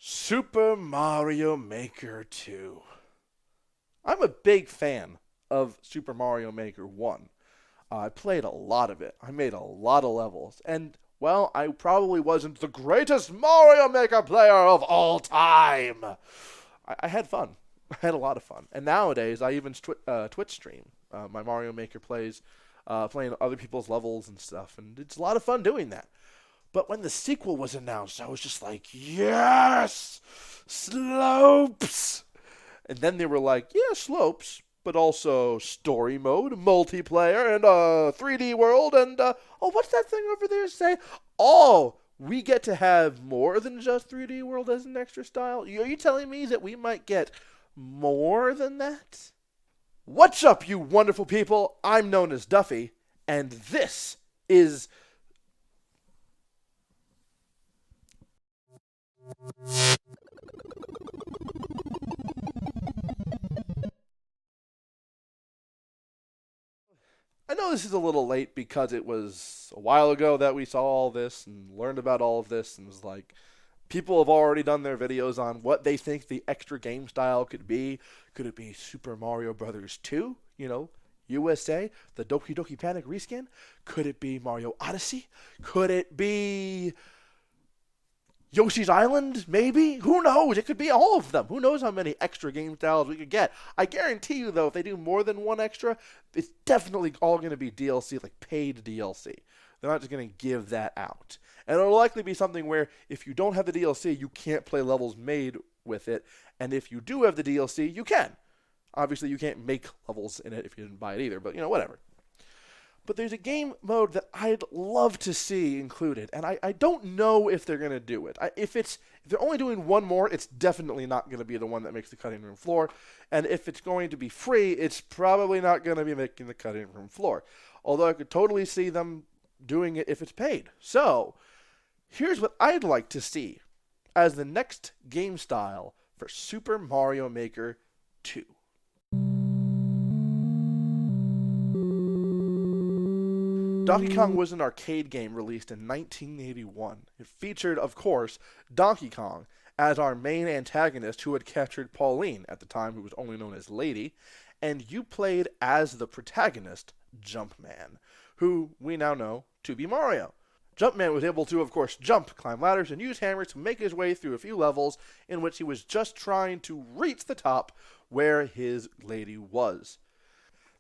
Super Mario Maker 2. I'm a big fan of Super Mario Maker 1. I played a lot of it. I made a lot of levels. And, well, I probably wasn't the greatest Mario Maker player of all time. I had fun. I had a lot of fun. And nowadays, I even Twitch stream my Mario Maker plays, playing other people's levels and stuff. And it's a lot of fun doing that. But when the sequel was announced, I was just like, yes! Slopes! And then they were like, yeah, slopes, but also story mode, multiplayer, and a 3D world, and, oh, what's that thing over there say? Oh, we get to have more than just 3D world as an extra style? Are you telling me that we might get more than that? What's up, you wonderful people? I'm known as Duffy, and this is... I know this is a little late because it was a while ago that we saw all this and learned about all of this, and was like, people have already done their videos on what they think the extra game style could be. Could it be Super Mario Brothers 2? USA, the Doki Doki Panic reskin? Could it be Mario Odyssey? Could it be Yoshi's Island, maybe? Who knows? It could be all of them. Who knows how many extra game styles we could get? I guarantee you, though, if they do more than one extra, it's definitely all going to be DLC, like paid DLC. They're not just going to give that out. And it'll likely be something where if you don't have the DLC, you can't play levels made with it. And if you do have the DLC, you can. Obviously, you can't make levels in it if you didn't buy it either, but, whatever. But there's a game mode that I'd love to see included, and I don't know if they're going to do it. If they're only doing one more, it's definitely not going to be the one that makes the cutting room floor. And if it's going to be free, it's probably not going to be making the cutting room floor. Although I could totally see them doing it if it's paid. So, here's what I'd like to see as the next game style for Super Mario Maker 2. Donkey Kong was an arcade game released in 1981. It featured, of course, Donkey Kong as our main antagonist who had captured Pauline, at the time who was only known as Lady, and you played as the protagonist, Jumpman, who we now know to be Mario. Jumpman was able to, of course, jump, climb ladders, and use hammers to make his way through a few levels in which he was just trying to reach the top where his lady was.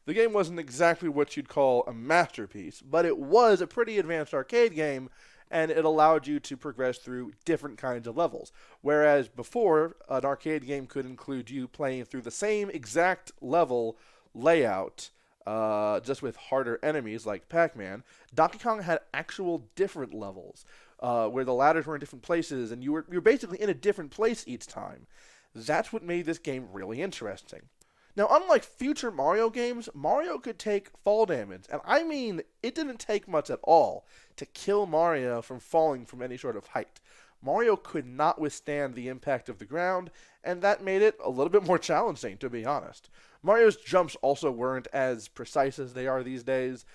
The game wasn't exactly what you'd call a masterpiece, but it was a pretty advanced arcade game, and it allowed you to progress through different kinds of levels. Whereas before, an arcade game could include you playing through the same exact level layout, just with harder enemies like Pac-Man, Donkey Kong had actual different levels, where the ladders were in different places, and you were basically in a different place each time. That's what made this game really interesting. Now, unlike future Mario games, Mario could take fall damage, and I mean, it didn't take much at all to kill Mario from falling from any sort of height. Mario could not withstand the impact of the ground, and that made it a little bit more challenging, to be honest. Mario's jumps also weren't as precise as they are these days,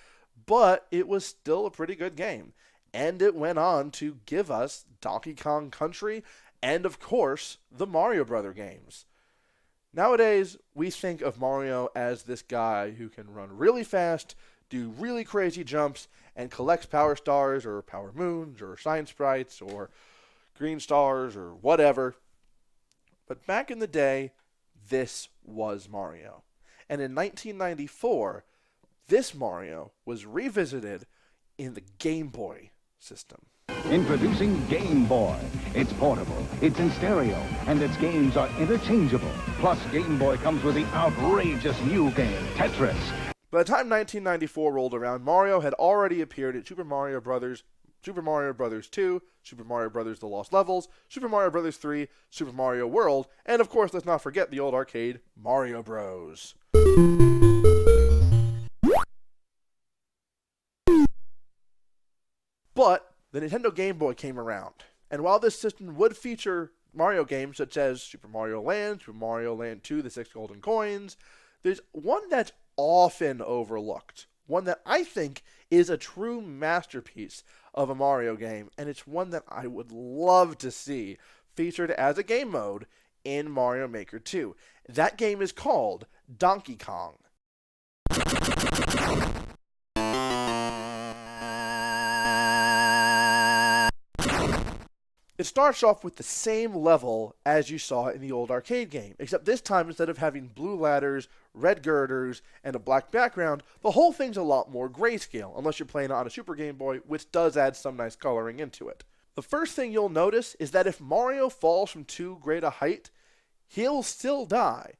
but it was still a pretty good game. And it went on to give us Donkey Kong Country and, of course, the Mario Brother games. Nowadays, we think of Mario as this guy who can run really fast, do really crazy jumps, and collects power stars or power moons or shine sprites or green stars or whatever. But back in the day, this was Mario. And in 1994, this Mario was revisited in the Game Boy system. Introducing Game Boy. It's portable, it's in stereo, and its games are interchangeable. Plus, Game Boy comes with the outrageous new game, Tetris. By the time 1994 rolled around, Mario had already appeared in Super Mario Bros., Super Mario Bros. 2, Super Mario Bros. The Lost Levels, Super Mario Bros. 3, Super Mario World, and of course, let's not forget the old arcade, Mario Bros. But the Nintendo Game Boy came around, and while this system would feature Mario games such as Super Mario Land, Super Mario Land 2, The Six Golden Coins, there's one that's often overlooked, one that I think is a true masterpiece of a Mario game, and it's one that I would love to see featured as a game mode in Mario Maker 2. That game is called Donkey Kong. It starts off with the same level as you saw in the old arcade game, except this time instead of having blue ladders, red girders, and a black background, the whole thing's a lot more grayscale, unless you're playing on a Super Game Boy, which does add some nice coloring into it. The first thing you'll notice is that if Mario falls from too great a height, he'll still die.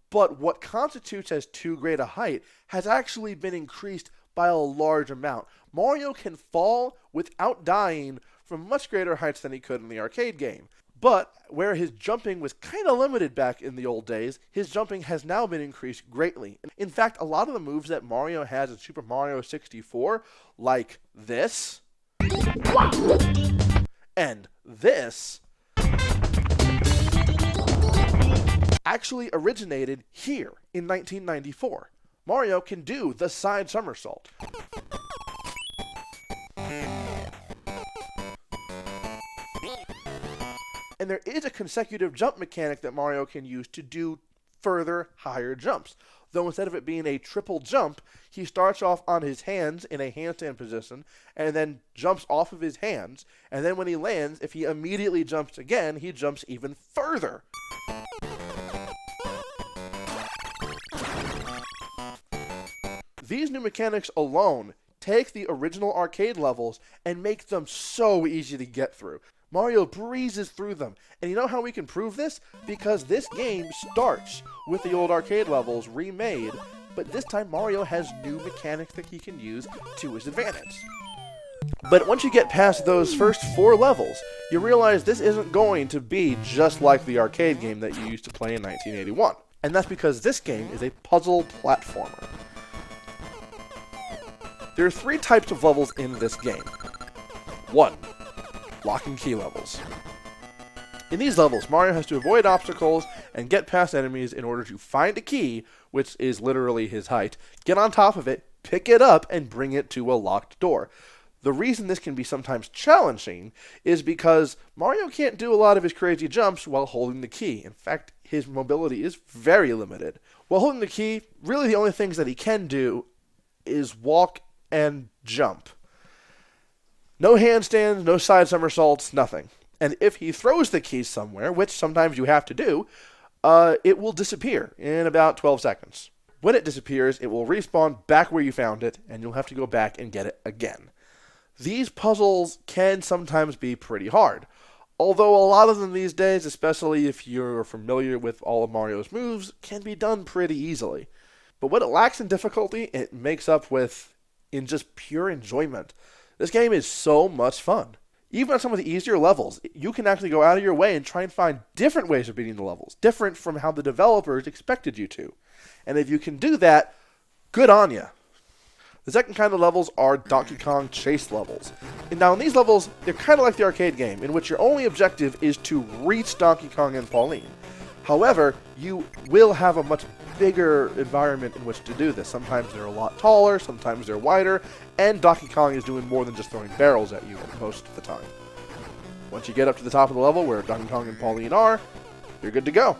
But what constitutes as too great a height has actually been increased by a large amount. Mario can fall without dying from much greater heights than he could in the arcade game. But where his jumping was kind of limited back in the old days, his jumping has now been increased greatly. In fact, a lot of the moves that Mario has in Super Mario 64, like this, and this, actually originated here in 1994. Mario can do the side somersault. And there is a consecutive jump mechanic that Mario can use to do further higher jumps. Though instead of it being a triple jump, he starts off on his hands in a handstand position and then jumps off of his hands. And then when he lands, if he immediately jumps again, he jumps even further. These new mechanics alone take the original arcade levels and make them so easy to get through. Mario breezes through them. And you know how we can prove this? Because this game starts with the old arcade levels remade, but this time Mario has new mechanics that he can use to his advantage. But once you get past those first 4 levels, you realize this isn't going to be just like the arcade game that you used to play in 1981. And that's because this game is a puzzle platformer. There are 3 types of levels in this game. 1. Lock and key levels. In these levels, Mario has to avoid obstacles and get past enemies in order to find a key, which is literally his height, get on top of it, pick it up, and bring it to a locked door. The reason this can be sometimes challenging is because Mario can't do a lot of his crazy jumps while holding the key. In fact, his mobility is very limited. While holding the key, really the only things that he can do is walk and jump. No handstands, no side somersaults, nothing. And if he throws the key somewhere, which sometimes you have to do, it will disappear in about 12 seconds. When it disappears, it will respawn back where you found it, and you'll have to go back and get it again. These puzzles can sometimes be pretty hard. Although a lot of them these days, especially if you're familiar with all of Mario's moves, can be done pretty easily. But what it lacks in difficulty, it makes up with in just pure enjoyment. This game is so much fun. Even on some of the easier levels, you can actually go out of your way and try and find different ways of beating the levels, different from how the developers expected you to. And if you can do that, good on you. The second kind of levels are Donkey Kong chase levels. And now in these levels, they're kind of like the arcade game, in which your only objective is to reach Donkey Kong and Pauline. However, you will have a much bigger environment in which to do this. Sometimes they're a lot taller, sometimes they're wider, and Donkey Kong is doing more than just throwing barrels at you most of the time. Once you get up to the top of the level where Donkey Kong and Pauline are, you're good to go.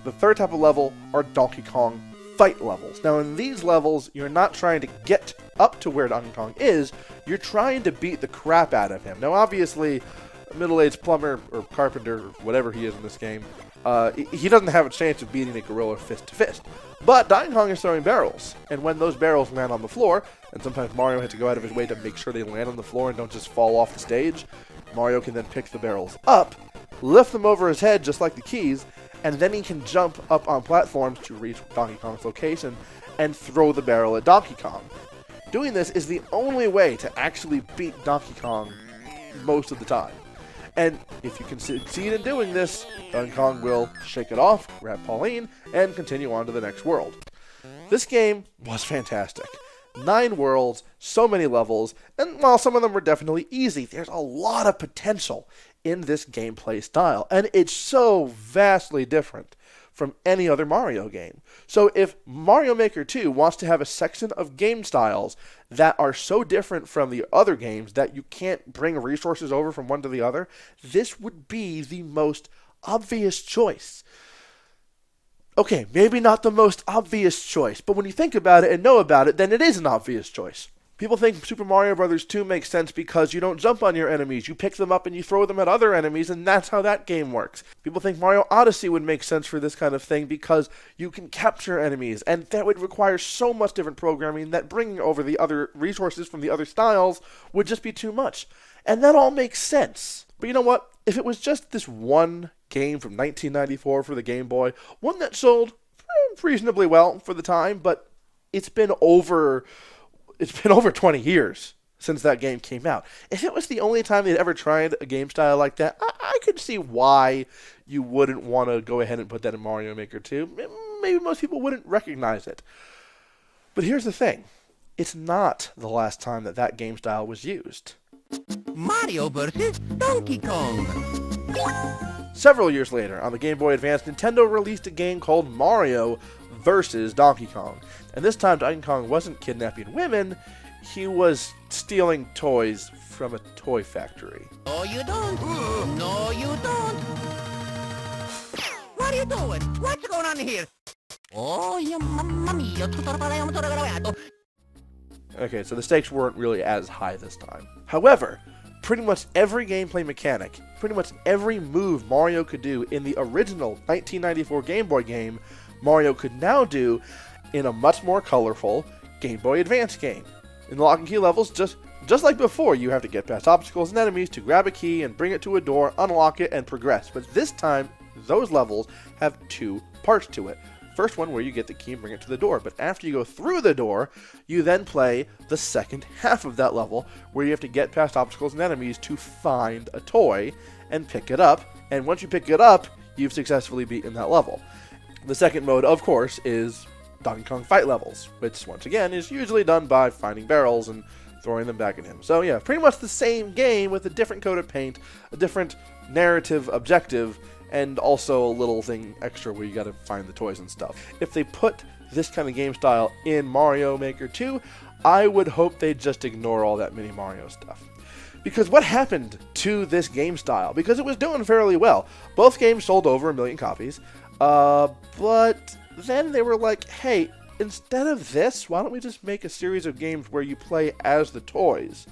The third type of level are Donkey Kong fight levels. Now in these levels, you're not trying to get up to where Donkey Kong is, you're trying to beat the crap out of him. Now obviously, a middle-aged plumber or carpenter, or whatever he is in this game, he doesn't have a chance of beating a gorilla fist to fist. But Donkey Kong is throwing barrels, and when those barrels land on the floor, and sometimes Mario has to go out of his way to make sure they land on the floor and don't just fall off the stage, Mario can then pick the barrels up, lift them over his head just like the keys, and then he can jump up on platforms to reach Donkey Kong's location and throw the barrel at Donkey Kong. Doing this is the only way to actually beat Donkey Kong most of the time. And if you can succeed in doing this, Donkey Kong will shake it off, grab Pauline, and continue on to the next world. This game was fantastic. 9 worlds, so many levels, and while some of them were definitely easy, there's a lot of potential in this gameplay style, and it's so vastly different from any other Mario game. So if Mario Maker 2 wants to have a section of game styles that are so different from the other games that you can't bring resources over from one to the other, this would be the most obvious choice. Okay, maybe not the most obvious choice, but when you think about it and know about it, then it is an obvious choice. People think Super Mario Bros. 2 makes sense because you don't jump on your enemies, you pick them up and you throw them at other enemies, and that's how that game works. People think Mario Odyssey would make sense for this kind of thing because you can capture enemies, and that would require so much different programming that bringing over the other resources from the other styles would just be too much. And that all makes sense. But you know what? If it was just this one game from 1994 for the Game Boy, one that sold reasonably well for the time, but it's been over 20 years since that game came out. If it was the only time they'd ever tried a game style like that, I could see why you wouldn't want to go ahead and put that in Mario Maker 2. Maybe most people wouldn't recognize it. But here's the thing. It's not the last time that game style was used. Mario vs. Donkey Kong. Several years later, on the Game Boy Advance, Nintendo released a game called Mario vs. Donkey Kong. And this time, Donkey Kong wasn't kidnapping women, he was stealing toys from a toy factory. No, you don't. No, you don't. What are you doing? What's going on here? Oh, you mamma mia. Okay, so the stakes weren't really as high this time. However, pretty much every gameplay mechanic, pretty much every move Mario could do in the original 1994 Game Boy game, Mario could now do in a much more colorful Game Boy Advance game. In the lock and key levels, just like before, you have to get past obstacles and enemies to grab a key and bring it to a door, unlock it, and progress. But this time, those levels have two parts to it. First one where you get the key and bring it to the door, but after you go through the door, you then play the second half of that level where you have to get past obstacles and enemies to find a toy and pick it up, and once you pick it up, you've successfully beaten that level. The second mode, of course, is Donkey Kong fight levels, which once again is usually done by finding barrels and throwing them back at him. So yeah, pretty much the same game with a different coat of paint, a different narrative objective, and also a little thing extra where you gotta find the toys and stuff. If they put this kind of game style in Mario Maker 2, I would hope they'd just ignore all that Mini Mario stuff. Because what happened to this game style? Because it was doing fairly well. Both games sold over 1 million copies, but then they were like, hey, instead of this, why don't we just make a series of games where you play as the toys?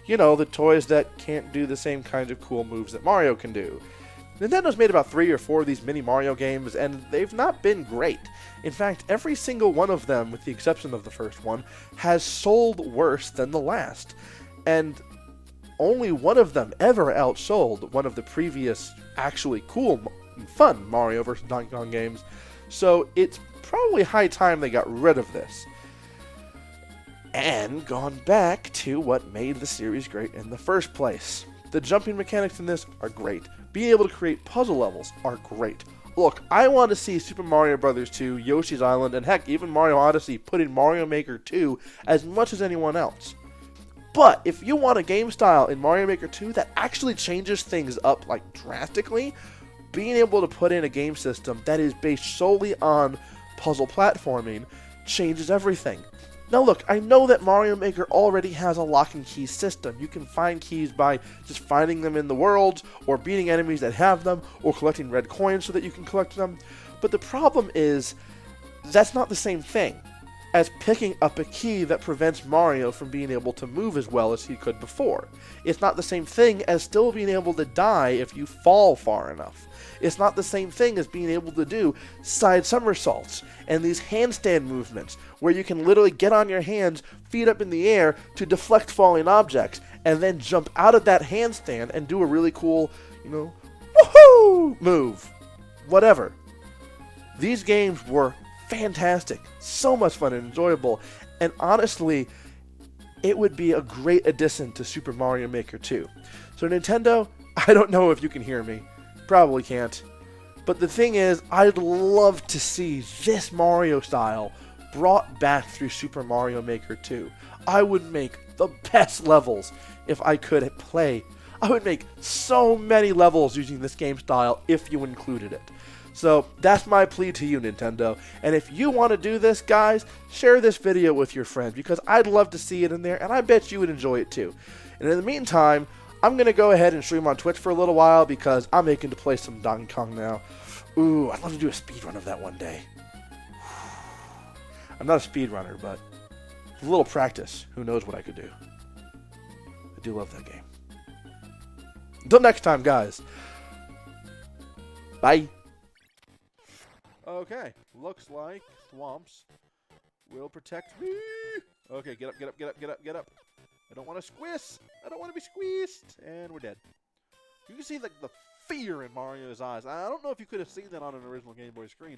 You know, the toys that can't do the same kinds of cool moves that Mario can do. Nintendo's made about 3 or 4 of these Mini Mario games, and they've not been great. In fact, every single one of them, with the exception of the first one, has sold worse than the last. And only one of them ever outsold one of the previous actually cool and fun Mario vs. Donkey Kong games. So it's probably high time they got rid of this. And gone back to what made the series great in the first place. The jumping mechanics in this are great. Being able to create puzzle levels are great. Look, I want to see Super Mario Bros. 2, Yoshi's Island, and heck, even Mario Odyssey put in Mario Maker 2 as much as anyone else. But if you want a game style in Mario Maker 2 that actually changes things up like drastically, being able to put in a game system that is based solely on puzzle platforming changes everything. Now look, I know that Mario Maker already has a lock and key system. You can find keys by just finding them in the worlds, or beating enemies that have them, or collecting red coins so that you can collect them. But the problem is, that's not the same thing as picking up a key that prevents Mario from being able to move as well as he could before. It's not the same thing as still being able to die if you fall far enough. It's not the same thing as being able to do side somersaults and these handstand movements where you can literally get on your hands, feet up in the air to deflect falling objects, and then jump out of that handstand and do a really cool, woohoo move. Whatever. These games were fantastic, so much fun and enjoyable, and honestly, it would be a great addition to Super Mario Maker 2. So Nintendo, I don't know if you can hear me. Probably can't. But the thing is, I'd love to see this Mario style brought back through Super Mario Maker 2. I would make the best levels if I could play. I would make so many levels using this game style if you included it. So that's my plea to you, Nintendo. And if you want to do this, guys, share this video with your friends because I'd love to see it in there, and I bet you would enjoy it too. And in the meantime, I'm going to go ahead and stream on Twitch for a little while because I'm making to play some Donkey Kong now. Ooh, I'd love to do a speedrun of that one day. I'm not a speedrunner, but with a little practice, who knows what I could do. I do love that game. Until next time, guys. Bye. Okay, looks like Thwomps will protect me. Okay, get up, get up, get up, get up, get up. I don't want to squish. I don't want to be squeezed. And we're dead. You can see the fear in Mario's eyes. I don't know if you could have seen that on an original Game Boy screen.